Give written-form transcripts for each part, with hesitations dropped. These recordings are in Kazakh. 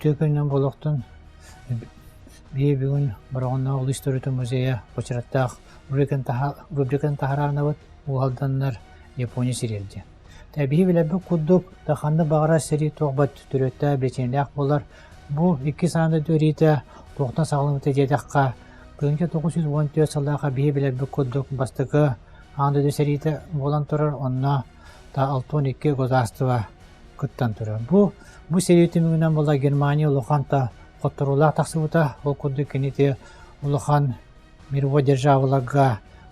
Үтөкөннөн болохтун бие бүгүн барагына ул история музея почраттах рубрикан тахаранабыт уалданнар Япония сирелди. Табии билебе куддук таханды багара сери тогбат түрөттө беченлек болар. Бу 2 саны дөрите тоқтан сағылымыты дедаққа 1914 сылдаға бие білебі коддық бастығы аңды дөсериті болан тұрар, онына та 6-12 гозастыва күттан тұрар. Бұл сериеті мүгінен бола Германия ұлыған та қоттырулақ тақсыбыта, ол коддық кенеті ұлыған мировой державыларға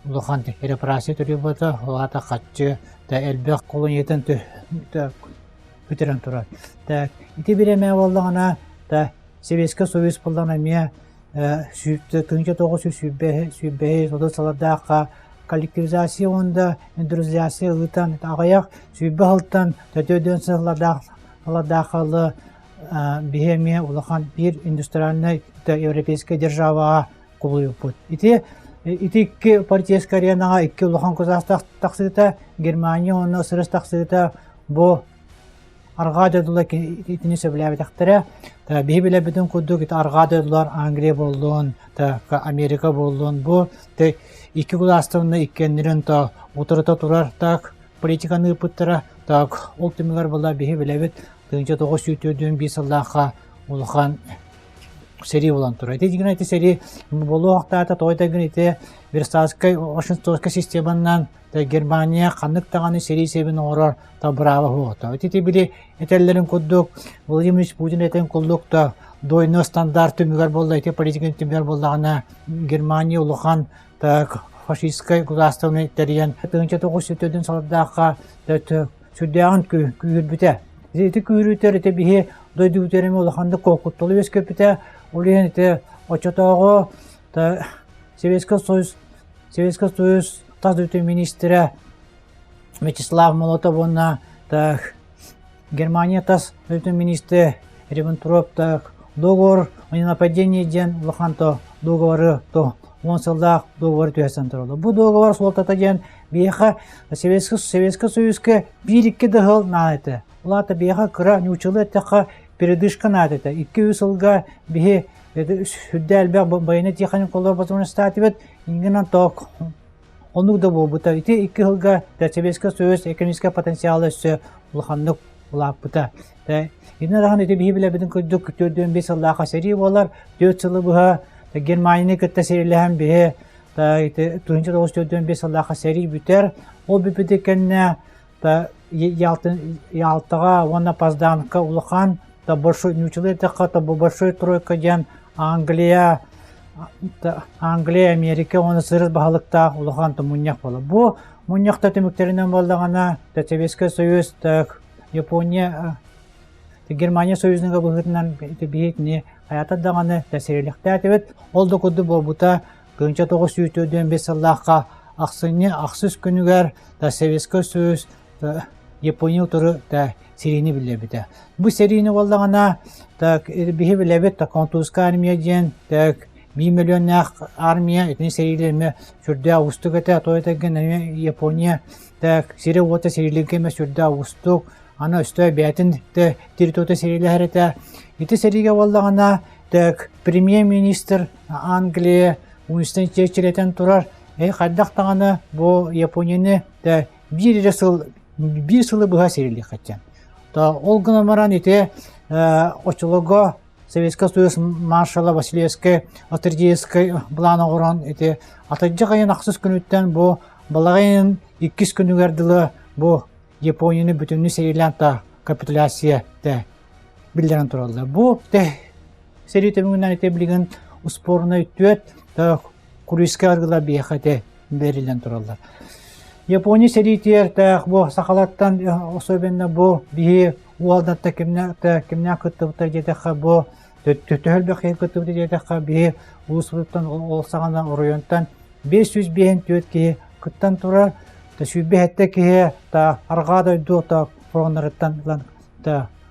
ұлыған репарация түрі бұта, олата қатчы да әлбек колониятын күтерін тұрар. Ити біреме болдағына Советский Союз полданамия тыңча тоғыз сүйбе сода саладақа коллективизация онда индустриализация ытан ағаяқ сүйбе халтан төтөдөн саладақалы бихемия улахан bir индустриальный европейская держава кулуй пут. Ити икки партияская аренаға икки улахан козастақ тақсыта Германия оны сырыс тақсыта бу аргадыдылар итини сөбіләбетақтары. Бейі біле бүтін күдік аргадыдылар Англия болуын, Америка болуын. Бұл екі күл астығында иккенлерін отырыта тұрар, политиканы ұпыттыра, ол түмігер бұла бейі біле біт 1904-1 сыллаққа ұлған сери болан тұра. Деген әйті сери болу ақтағыта тойдагын әйті Версальскай Вашингтонскай системаннан Германия қанық тағаны сери себін орар табырағы хоғыта. Әйті білі әтелерін күдік Владимир Путин әйтен күлдік дойны стандарт түмігер болды, әйті политиканы түмігер болдағына Германия ұлыған фашистскай государственный тәрген 1904 салдаққа сүрдіғын күйір біте. Әйті күйір үтер әйті бігі дойды үтеріме ұлықанды қоқыттылы өз көпіте. Олен әйті очатағы Советский Союз Таздыты министрі Вячеслав Молотов онна Германия Таздыты министрі Риббентроп договор о ненападении ден лоханто договоры он сылдақ договоры түйесен тұрылды. Бұл договор солтата ден бейха Советский Союзға бір-екі дығыл нағайты. Олата бейха кыра неучылы әттіға передышқа нағайты. 2 сылға бейхе сүрді әлбәқ байыны тиханын қолдар басымын стативет ингенан тоқ онук да бұл бұта. 2 жылға Советский Союз экономический потенциалы өсі ұлғандық ұлақ бұта. Енді рағын өте бейі біле бідің күдік 4-5 жылға сері болар. 4 жылы бұға Германияны күтті серіліғен бейі 1904-5 жылға сері бүтер. Ол бүпіді кәнне Ялтыға онна пазданыққа ұлған большой неучылы әтіққа большой тройка ден Англия, Америка, оны сырыз бағалықта ұлыған мұнияқ болы. Бұл мұнияқта түміктерінен болдағана Советский Союз, Япония, Германия Союзының бұғытынан бейетіне аятадағаны тәсірелікті әтебет. Олды күді бұл бұта 1904-5 сыллаққа ақсыз күнігер Советский Союз, Япония тұры серийini bilebide. Bu seriyini vallağına bihi bilebet kontuska armiya diyen 1 milyonluk armiya etini serilerimi şurada ustuk ete toyta gen Japonya seri vota serilerime şurada ustuk ana üstü biatin teritoriyta seriler ete iti seriye vallağına Premier Minister Angliya Winston Churchill'ten turar kaddaqtağını bu Japonya'nı bir sılı buha serilik kaçan. Ол гынамаран ете очылығы Советский Союз маршалы Василевский, Отридейский бұланы ғыран ете атаджы қайын ақсыз күніттен бұл балағайын 2 күнігерділі бұл Японияны бүтінні серилен капитуляция білдерін тұралды. Бұл сери төміңінен ете білген ұспорына үттует Курильский арғыла бейхәте берілен тұралды. Япония серитер bu сақалаттан особенно bu бие уалдатта кимне кыттыбыта жетеха bu төтөлбөк кыттыбыта жетеха бие улусуттан олсагана оройонтан 500 бен төтки кыттан тура төшүбехетте ки аргада ду фроннарыттан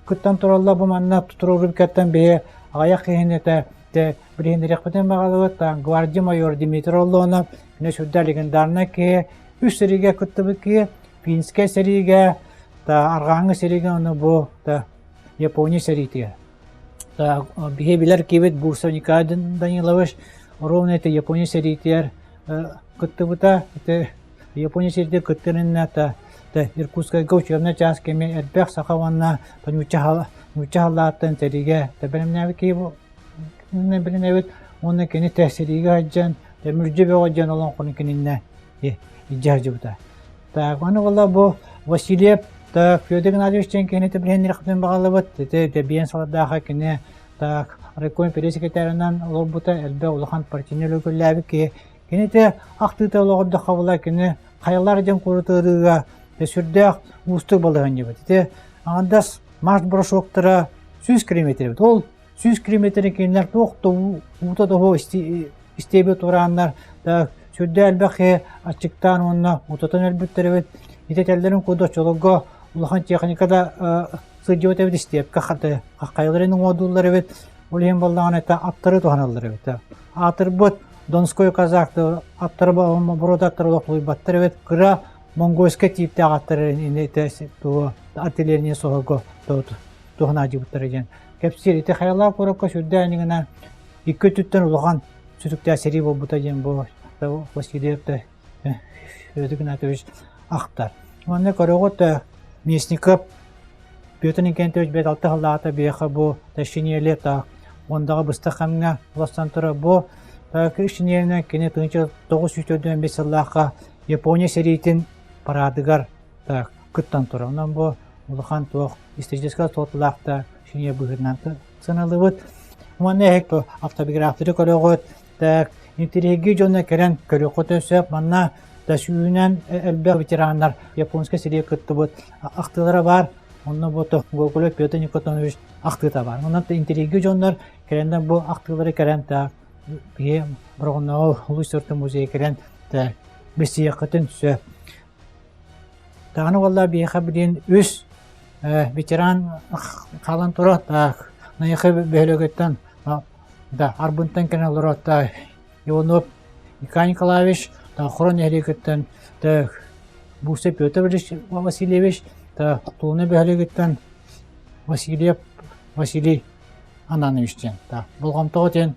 кыттан туралла бу манна туруруб каттан бие аяк кенете бирендерек бетен багалыгы гвардия майор Дмитрий Олонов не шудда легендарна ки 3 seriga күттібі ки, Финская сериге, арғаңы сериге оны бұл Япония серитіге. Так, бихе билер кибет Бурса Николай Данилович, ровно это Япония серитер, кыттыбыта, это Япония серитер кыттырынна, та Иркутская учебная часть, кеме Эрбек Сахаванна, та нючахаллаттын териге, та білімнәві кейбі, білінәвіт, оны кені тәсіриге аджан, та мүрджебе аджан olan қоны кенінне иджахжы бұта. Так, оны валла бұл Василиев, так, Федор Геннадьевичтен кені білген рақытын бағалы бұт, та бейін саладағы кені, так, райком пересекретарынан олар бұта, әлбе олақан партийнер өкілләбі ке, кені те ақтыта олағырды қабыла кені, қайалар жан қорытырыға, сүрдәк ұстық балығын жебет. Аңандас марш брошоктыра 100 километр. Ол 100 километр кенлер тоқты ұта доғы істебе тұрандар. Сүрді әлбәқе ачықтан онына ұтатын әлбіттер өт. Ететелерін көді чолыға ұлақан техникада сұрды өт істеп. Қайыларының одулар өт. Ол ең балдаған әті аттары тұғаналар өт. Атыр бұд Донской казақты аттары бұродаттар олық ұйбаттар өт. Қыра Монгольская типте аттары артиллерия соғығы тұғына жібіттір екен. Кәпсер, еті қайалар көріпқа сүрді әнігінен екі түттен ұлған сүрікті әсері бұл бұта жен бұл Василиевті өдігін әтөж ақтар. Онны көріғыт Местников Петр Никентович бет алты қалдағыта бейқі бұл тәшінелі ондағы бұстық қамына ұластан тұры бұл ішінеріне кене 1995 жыллаққа Япония сериетін парадыгар күттан тұры. Онан бұл ұлыған тоқ историческа тотылақта шыне бұғырнан сыналы бұд. Онны әйік автобиографтыры көріғыт, интереги жоны кәрен көріғыт өсіп, манна сүйінен әлбәқ ветерандар японска серия күтті бұд. Ақтылары бар, онны бұд Гоголев Петр Николаевич ақтыта бар. Онан интереги жонлар кәренден бұл ақтылары кәрен бұрғынау ұлы сөрті музей кәрен бесияқытын түсі. Тағаны олар бейқі білен өз ветеран қалан тұры, найықы бөлігіттен арбынтан кәне олар Ионов Николай Николаевич, Хурон әрекеттен Бурса Петр Васильевич, Тулны бөлігіттен Василий Анановичтен. Бұл ғамтығы тен